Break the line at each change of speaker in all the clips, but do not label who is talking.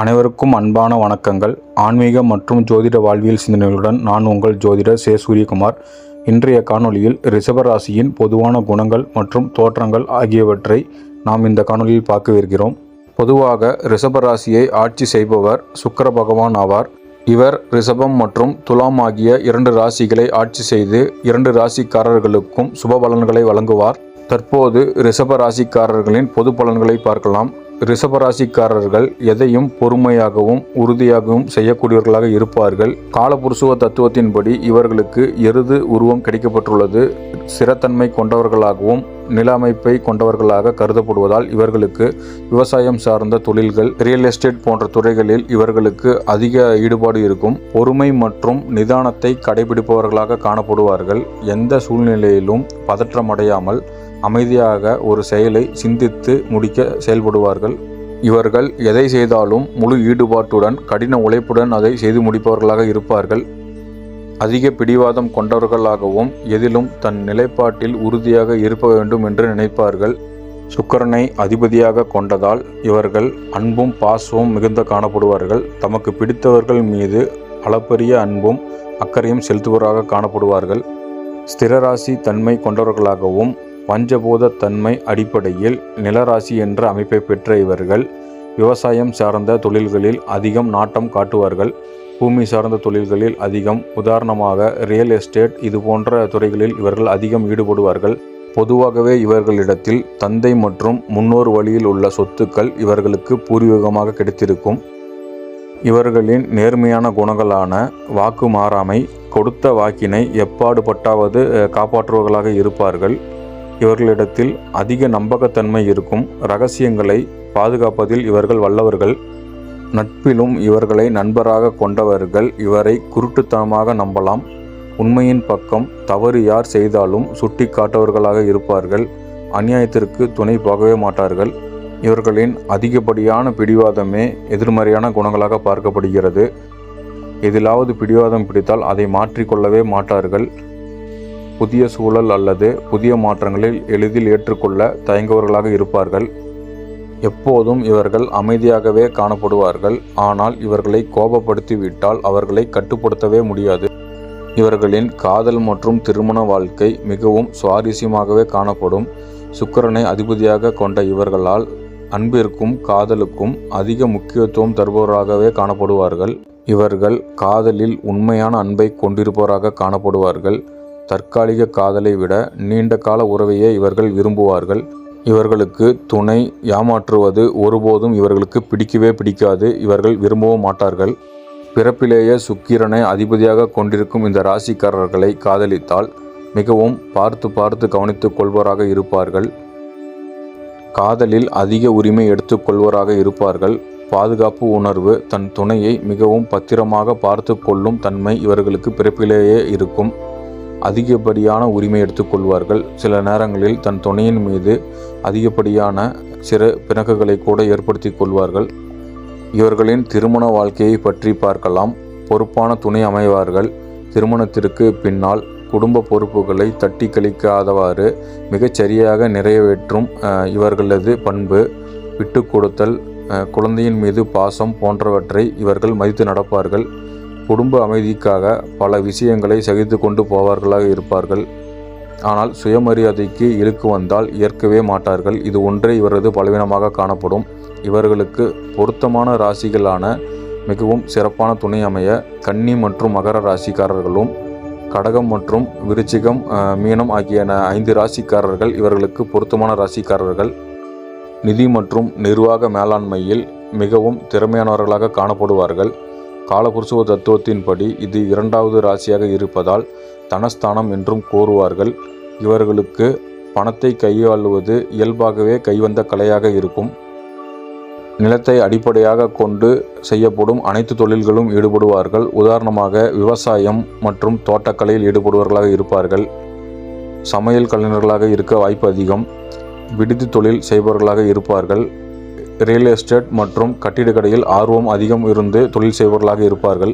அனைவருக்கும் அன்பான வணக்கங்கள். ஆன்மீக மற்றும் ஜோதிட வாழ்வியல் சிந்தனைகளுடன் நான் உங்கள் ஜோதிடர் சே. சூரியகுமார். இன்றைய காணொளியில் ரிஷபராசியின் பொதுவான குணங்கள் மற்றும் தோற்றங்கள் ஆகியவற்றை நாம் இந்த காணொளியில் பார்க்கவிருக்கிறோம். பொதுவாக ரிஷபராசியை ஆட்சி செய்பவர் சுக்கிர பகவான் ஆவார். இவர் ரிஷபம் மற்றும் துலாம் ஆகிய 2 ராசிகளை ஆட்சி செய்து 2 ராசிக்காரர்களுக்கும் சுப பலன்களை வழங்குவார். தற்போது ரிஷப ராசிக்காரர்களின் பொது பலன்களை பார்க்கலாம். ரிஷபராசிக்காரர்கள் எதையும் பொறுமையாகவும் உறுதியாகவும் செய்யக்கூடியவர்களாக இருப்பார்கள். காலபுருஷ தத்துவத்தின்படி இவர்களுக்கு எருது உருவம் கிடைக்கப்பட்டுள்ளது. ஸ்திரத்தன்மை கொண்டவர்களாகவும் நில அமைப்பை கொண்டவர்களாக கருதப்படுவதால் இவர்களுக்கு விவசாயம் சார்ந்த தொழில்கள், ரியல் எஸ்டேட் போன்ற துறைகளில் இவர்களுக்கு அதிக ஈடுபாடு இருக்கும். பொறுமை மற்றும் நிதானத்தை கடைபிடிப்பவர்களாக காணப்படுவார்கள். எந்த சூழ்நிலையிலும் பதற்றமடையாமல் அமைதியாக ஒரு செயலை சிந்தித்து முடிக்க செயல்படுவார்கள். இவர்கள் எதை செய்தாலும் முழு ஈடுபாட்டுடன் கடின உழைப்புடன் அதை செய்து முடிப்பவர்களாக இருப்பார்கள். அதிக பிடிவாதம் கொண்டவர்களாகவும் எதிலும் தன் நிலைப்பாட்டில் உறுதியாக இருக்க வேண்டும் என்று நினைப்பார்கள். சுக்கிரனை அதிபதியாக கொண்டதால் இவர்கள் அன்பும் பாசமும் மிகுந்த காணப்படுவார்கள். தமக்கு பிடித்தவர்கள் மீது அளப்பரிய அன்பும் அக்கறையும் செலுத்துவராக காணப்படுவார்கள். ஸ்திரராசி தன்மை கொண்டவர்களாகவும் பஞ்சபூத தன்மை அடிப்படையில் நிலராசி என்ற அமைப்பை பெற்ற இவர்கள் விவசாயம் சார்ந்த தொழில்களில் அதிகம் நாட்டம் காட்டுவார்கள். பூமி சார்ந்த தொழில்களில் அதிகம், உதாரணமாக ரியல் எஸ்டேட் இது போன்ற துறைகளில் இவர்கள் அதிகம் ஈடுபடுவார்கள். பொதுவாகவே இவர்களிடத்தில் தந்தை மற்றும் முன்னோர் வழியில் உள்ள சொத்துக்கள் இவர்களுக்கு பூர்வீகமாக கிடைத்திருக்கும். இவர்களின் நேர்மையான குணங்களான வாக்கு மாறாமை, கொடுத்த வாக்கினை எப்பாடுபட்டாவது காப்பாற்றுவர்களாக இருப்பார்கள். இவர்களிடத்தில் அதிக நம்பகத்தன்மை இருக்கும். இரகசியங்களை பாதுகாப்பதில் இவர்கள் வல்லவர்கள். நட்பிலும் இவர்களை நண்பராக கொண்டவர்கள் இவரை குருட்டுத்தனமாக நம்பலாம். உண்மையின் பக்கம் தவறு யார் செய்தாலும் சுட்டி காட்டவர்களாக இருப்பார்கள். அநியாயத்திற்கு துணை போகவே மாட்டார்கள். இவர்களின் அதிகப்படியான பிடிவாதமே எதிர்மறையான குணங்களாக பார்க்கப்படுகிறது. எதிலாவது பிடிவாதம் பிடித்தால் அதை மாற்றிக்கொள்ளவே மாட்டார்கள். புதிய சூழல் அல்லது புதிய மாற்றங்களில் எளிதில் ஏற்றுக்கொள்ள தயங்குவர்களாக இருப்பார்கள். எப்போதும் இவர்கள் அமைதியாகவே காணப்படுவார்கள். ஆனால் இவர்களை கோபப்படுத்திவிட்டால் அவர்களை கட்டுப்படுத்தவே முடியாது. இவர்களின் காதல் மற்றும் திருமண வாழ்க்கை மிகவும் சுவாரஸ்யமாகவே காணப்படும். சுக்கிரனை அதிபதியாக கொண்ட இவர்களால் அன்பிற்கும் காதலுக்கும் அதிக முக்கியத்துவம் தருபவராகவே காணப்படுவார்கள். இவர்கள் காதலில் உண்மையான அன்பை கொண்டிருப்பவராக காணப்படுவார்கள். தற்காலிக காதலை விட நீண்ட கால உறவையே இவர்கள் விரும்புவார்கள். இவர்களுக்கு துணை ஏமாற்றுவது ஒருபோதும் இவர்களுக்கு பிடிக்கவே பிடிக்காது. இவர்கள் விரும்பவும் மாட்டார்கள். பிறப்பிலேயே சுக்கிரனை அதிபதியாக கொண்டிருக்கும் இந்த ராசிக்காரர்களை காதலித்தால் மிகவும் பார்த்து கவனித்துக் கொள்வராக இருப்பார்கள். காதலில் அதிக உரிமை எடுத்துக்கொள்வராக இருப்பார்கள். பாதுகாப்பு உணர்வு, தன் துணையை மிகவும் பத்திரமாக பார்த்து கொள்ளும் தன்மை இவர்களுக்கு பிறப்பிலேயே இருக்கும். அதிகப்படியான உரிமை எடுத்துக்கொள்வார்கள். சில நேரங்களில் தன் துணையின் மீது அதிகப்படியான சிறு பிணக்குகளை கூட ஏற்படுத்தி கொள்வார்கள். இவர்களின் திருமண வாழ்க்கையை பற்றி பார்க்கலாம். பொறுப்பான துணை அமைவார்கள். திருமணத்திற்கு பின்னால் குடும்ப பொறுப்புகளை தட்டி கழிக்காதவாறு மிகச்சரியாக நிறைவேற்றும் இவர்களது பண்பு, விட்டு கொடுத்தல், குழந்தையின் மீது பாசம் போன்றவற்றை இவர்கள் மதித்து நடப்பார்கள். குடும்ப அமைதிக்காக பல விஷயங்களை சகித்து கொண்டு போவார்களாக இருப்பார்கள். ஆனால் சுயமரியாதைக்கு இழுக்கு வந்தால் ஏற்கவே மாட்டார்கள். இது ஒன்றே இவரது பலவீனமாக காணப்படும். இவர்களுக்கு பொருத்தமான ராசிகளான மிகவும் சிறப்பான துணை அமைய கன்னி மற்றும் மகர ராசிக்காரர்களும், கடகம் மற்றும் விருச்சிகம், மீனம் ஆகிய 5 ராசிக்காரர்கள் இவர்களுக்கு பொருத்தமான ராசிக்காரர்கள். நிதி மற்றும் நிர்வாக மேலாண்மையில் மிகவும் திறமையானவர்களாக காணப்படுவார்கள். காலபுருஷ தத்துவத்தின்படி இது 2வது ராசியாக இருப்பதால் தனஸ்தானம் என்றும் கூறுவார்கள். இவர்களுக்கு பணத்தை கையாளுவது இயல்பாகவே கைவந்த கலையாக இருக்கும். நிலத்தை அடிப்படையாக கொண்டு செய்யப்படும் அனைத்து தொழில்களும் ஈடுபடுவார்கள். உதாரணமாக விவசாயம் மற்றும் தோட்டக்கலையில் ஈடுபடுவர்களாக இருப்பார்கள். சமையல் கலைஞர்களாக இருக்க வாய்ப்பு அதிகம். விடுதி தொழில் செய்பவர்களாக இருப்பார்கள். ரியல் எஸ்டேட் மற்றும் கட்டிடக்கடையில் ஆர்வம் அதிகம் இருந்து தொழில் செய்பவர்களாக இருப்பார்கள்.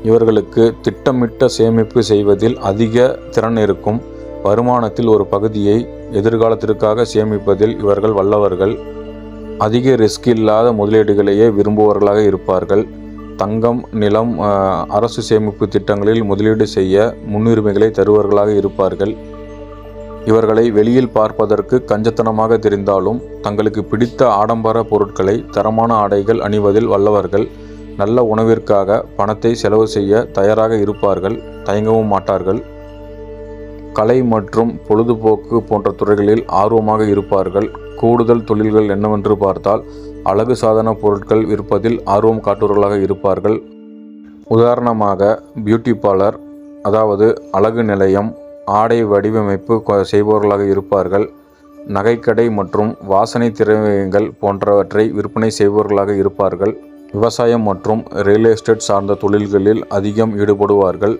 இவர்களுக்கு திட்டமிட்ட சேமிப்பு செய்வதில் அதிக திறன் இருக்கும். வருமானத்தில் ஒரு பகுதியை எதிர்காலத்திற்காக சேமிப்பதில் இவர்கள் வல்லவர்கள். அதிக ரிஸ்க் இல்லாத முதலீடுகளையே விரும்புபவர்களாக இருப்பார்கள். தங்கம், நிலம், அரசு சேமிப்பு திட்டங்களில் முதலீடு செய்ய முன்னுரிமைகளை தருவர்களாக இருப்பார்கள். இவர்களை வெளியில் பார்ப்பதற்கு கஞ்சத்தனமாக தெரிந்தாலும் தங்களுக்கு பிடித்த ஆடம்பர பொருட்களை, தரமான ஆடைகள் அணிவதில் வல்லவர்கள். நல்ல உணவிற்காக பணத்தை செலவு செய்ய தயாராக இருப்பார்கள், தயங்கவும் மாட்டார்கள். கலை மற்றும் பொழுதுபோக்கு போன்ற துறைகளில் ஆர்வமாக இருப்பார்கள். கூடுதல் தொழில்கள் என்னவென்று பார்த்தால் அழகு சாதன பொருட்கள் விற்பதில் ஆர்வம் காட்டுவர்களாக இருப்பார்கள். உதாரணமாக பியூட்டி பார்லர், அதாவது அழகு நிலையம், ஆடை வடிவமைப்பு செய்பவர்களாக இருப்பார்கள். நகைக்கடை மற்றும் வாசனை திரவியங்கள் போன்றவற்றை விற்பனை செய்பவர்களாக இருப்பார்கள். விவசாயம் மற்றும் ரியல் எஸ்டேட் சார்ந்த தொழில்களில் அதிகம் ஈடுபடுவார்கள்.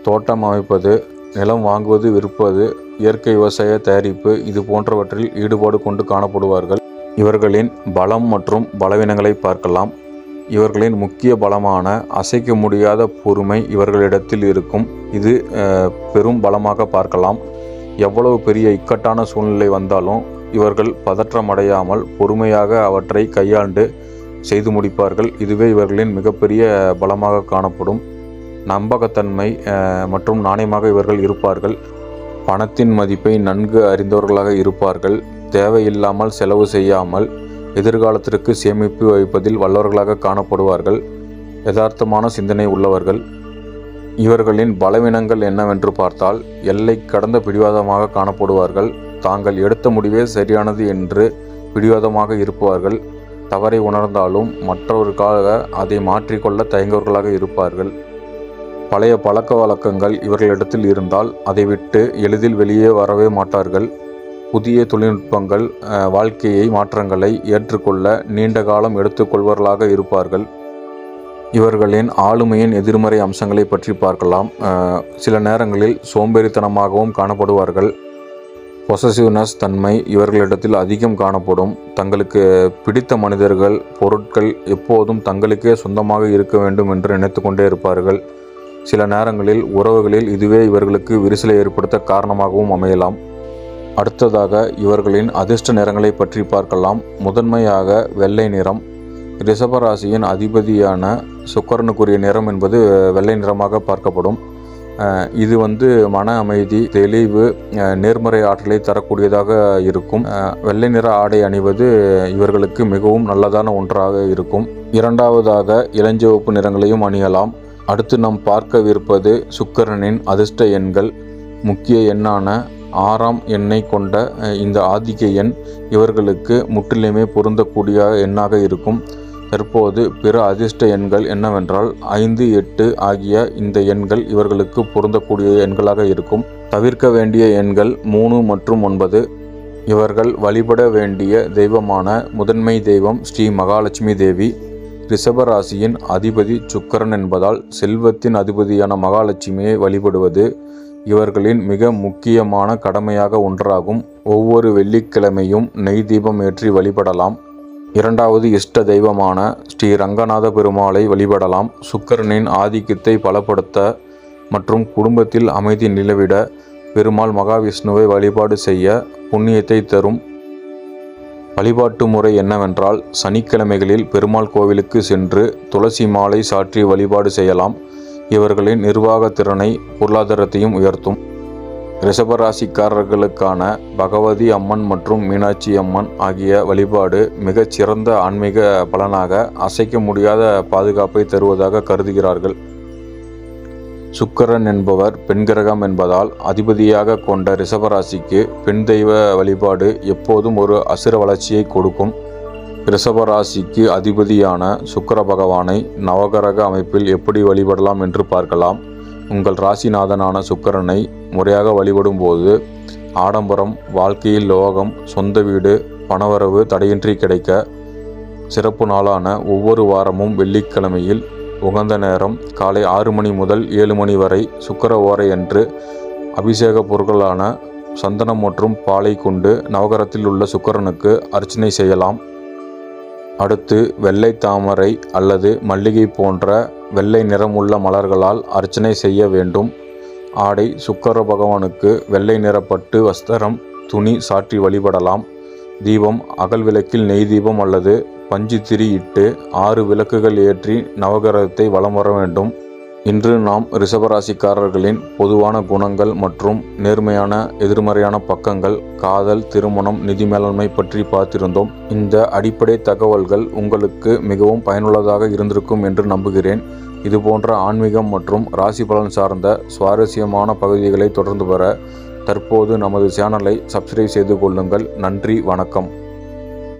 தோட்டம் அமைப்பது, நிலம் வாங்குவது, விற்பது, இயற்கை விவசாய தயாரிப்பு இது போன்றவற்றில் ஈடுபாடு கொண்டு காணப்படுவார்கள். இவர்களின் பலம் மற்றும் பலவீனங்களை பார்க்கலாம். இவர்களின் முக்கிய பலமான அசைக்க முடியாத பொறுமை இவர்களிடத்தில் இருக்கும். இது பெரும் பலமாக பார்க்கலாம். எவ்வளவு பெரிய இக்கட்டான சூழ்நிலை வந்தாலும் இவர்கள் பதற்றமடையாமல் பொறுமையாக அவற்றை கையாண்டு செய்து முடிப்பார்கள். இதுவே இவர்களின் மிகப்பெரிய பலமாக காணப்படும். நம்பகத்தன்மை மற்றும் நாணயமாக இவர்கள் இருப்பார்கள். பணத்தின் மதிப்பை நன்கு அறிந்தவர்களாக இருப்பார்கள். தேவையில்லாமல் செலவு செய்யாமல் எதிர்காலத்திற்கு சேமிப்பு வைப்பதில் வல்லவர்களாக காணப்படுவார்கள். யதார்த்தமான சிந்தனை உள்ளவர்கள். இவர்களின் பலவீனங்கள் என்னவென்று பார்த்தால் எல்லை கடந்த பிடிவாதமாக காணப்படுவார்கள். தாங்கள் எடுத்த முடிவே சரியானது என்று பிடிவாதமாக இருப்பார்கள். தவறை உணர்ந்தாலும் மற்றவர்களுக்காக அதை மாற்றிக்கொள்ள தயங்குவர்களாக இருப்பார்கள். பழைய பழக்க வழக்கங்கள் இவர்களிடத்தில் இருந்தால் அதை விட்டு எளிதில் வெளியே வரவே மாட்டார்கள். புதிய தொழில்நுட்பங்கள், வாழ்க்கையை மாற்றங்களை ஏற்றுக்கொள்ள நீண்ட காலம் எடுத்துக்கொள்வர்களாக இருப்பார்கள். இவர்களின் ஆளுமையின் எதிர்மறை அம்சங்களை பற்றி பார்க்கலாம். சில நேரங்களில் சோம்பேறித்தனமாகவும் காணப்படுவார்கள். பொசசிவ்னஸ் தன்மை இவர்களிடத்தில் அதிகம் காணப்படும். தங்களுக்கு பிடித்த மனிதர்கள், பொருட்கள் எப்போதும் தங்களுக்கே சொந்தமாக இருக்க வேண்டும் என்று நினைத்து கொண்டே இருப்பார்கள். சில நேரங்களில் உறவுகளில் இதுவே இவர்களுக்கு விரிசலை ஏற்படுத்த காரணமாகவும் அமையலாம். அடுத்ததாக இவர்களின் அதிர்ஷ்ட நிறங்களை பற்றி பார்க்கலாம். முதன்மையாக வெள்ளை நிறம். ரிஷபராசியின் அதிபதியான சுக்கிரனுக்குரிய நிறம் என்பது வெள்ளை நிறமாக பார்க்கப்படும். இது மன அமைதி, தெளிவு, நேர்மறை ஆற்றலை தரக்கூடியதாக இருக்கும். வெள்ளை நிற ஆடை அணிவது இவர்களுக்கு மிகவும் நல்லதான ஒன்றாக இருக்கும். இரண்டாவதாக இளஞ்சிவப்பு நிறங்களையும் அணியலாம். அடுத்து நாம் பார்க்கவிருப்பது சுக்கிரனின் அதிர்ஷ்ட எண்கள். முக்கிய எண்ணான 6ஆம் எண்ணை கொண்ட இந்த ஆதிக்க எண் இவர்களுக்கு முற்றிலுமே பொருந்தக்கூடிய எண்ணாக இருக்கும். தற்போது பிற அதிர்ஷ்ட எண்கள் என்னவென்றால் 5, 8 ஆகிய இந்த எண்கள் இவர்களுக்கு பொருந்தக்கூடிய எண்களாக இருக்கும். தவிர்க்க வேண்டிய எண்கள் 3 மற்றும் 9. இவர்கள் வழிபட வேண்டிய தெய்வமான முதன்மை தெய்வம் ஸ்ரீ மகாலட்சுமி தேவி. ரிஷபராசியின் அதிபதி சுக்கிரன் என்பதால் செல்வத்தின் அதிபதியான மகாலட்சுமியை வழிபடுவது இவர்களின் மிக முக்கியமான கடமையாக ஒன்றாகும். ஒவ்வொரு வெள்ளிக்கிழமையும் நெய் தீபம் ஏற்றி வழிபடலாம். இரண்டாவது இஷ்ட தெய்வமான ஸ்ரீ ரங்கநாத பெருமாளை வழிபடலாம். சுக்கிரனின் ஆதிக்கத்தை பலப்படுத்த மற்றும் குடும்பத்தில் அமைதி நிலவிட பெருமாள் மகாவிஷ்ணுவை வழிபாடு செய்ய புண்ணியத்தை தரும். வழிபாட்டு முறை என்னவென்றால் சனிக்கிழமைகளில் பெருமாள் கோவிலுக்கு சென்று துளசி மாலை சாற்றி வழிபாடு செய்யலாம். இவர்களின் நிர்வாக திறனை, பொருளாதாரத்தையும் உயர்த்தும். ரிஷபராசிக்காரர்களுக்கான பகவதி அம்மன் மற்றும் மீனாட்சி அம்மன் ஆகிய வழிபாடு மிகச் சிறந்த ஆன்மீக பலனாக அசைக்க முடியாத பாதுகாப்பை தருவதாக கருதுகிறார்கள். சுக்கிரன் என்பவர் பெண் கிரகம் என்பதால் அதிபதியாக கொண்ட ரிஷபராசிக்கு பெண் தெய்வ வழிபாடு எப்போதும் ஒரு அசுர வளர்ச்சியை கொடுக்கும். ரிஷபராசிக்கு அதிபதியான சுக்கிர பகவானை நவகிரக அமைப்பில் எப்படி வழிபடலாம் என்று பார்க்கலாம். உங்கள் ராசிநாதனான சுக்கிரனை முறையாக வழிபடும் போது ஆடம்பரம், வாழ்க்கையில் லோகம், சொந்த வீடு, பணவரவு தடையின்றி கிடைக்க சிறப்பு நாளான ஒவ்வொரு வாரமும் வெள்ளிக்கிழமையில் உகந்த நேரம் காலை 6 மணி முதல் 7 மணி வரை சுக்கிர ஓரை அன்று அபிஷேக பொருட்களான சந்தனம் மற்றும் பாலை கொண்டு நவகிரகத்தில் உள்ள சுக்கிரனுக்கு அர்ச்சனை செய்யலாம். அடுத்து வெள்ளை தாமரை அல்லது மல்லிகை போன்ற வெள்ளை நிறமுள்ள மலர்களால் அர்ச்சனை செய்ய வேண்டும். ஆடை சுக்கிர பகவானுக்கு வெள்ளை நிற பட்டு வஸ்திரம், துணி சாற்றி வழிபடலாம். தீபம் அகல் விளக்கில் நெய் தீபம் அல்லது பஞ்சு திரி இட்டு 6 விளக்குகள் ஏற்றி நவகிரகத்தை வலம் வர வேண்டும். இன்று நாம் ரிஷபராசிக்காரர்களின் பொதுவான குணங்கள் மற்றும் நேர்மையான எதிர்மறையான பக்கங்கள், காதல், திருமணம், நிதி மேலாண்மை பற்றி பார்த்திருந்தோம். இந்த அடிப்படை தகவல்கள் உங்களுக்கு மிகவும் பயனுள்ளதாக இருந்திருக்கும் என்று நம்புகிறேன். இதுபோன்ற ஆன்மீகம் மற்றும் ராசி பலன் சார்ந்த சுவாரஸ்யமான பகுதிகளை தொடர்ந்து பெற தற்போது நமது சேனலை சப்ஸ்கிரைப் செய்து கொள்ளுங்கள். நன்றி, வணக்கம்.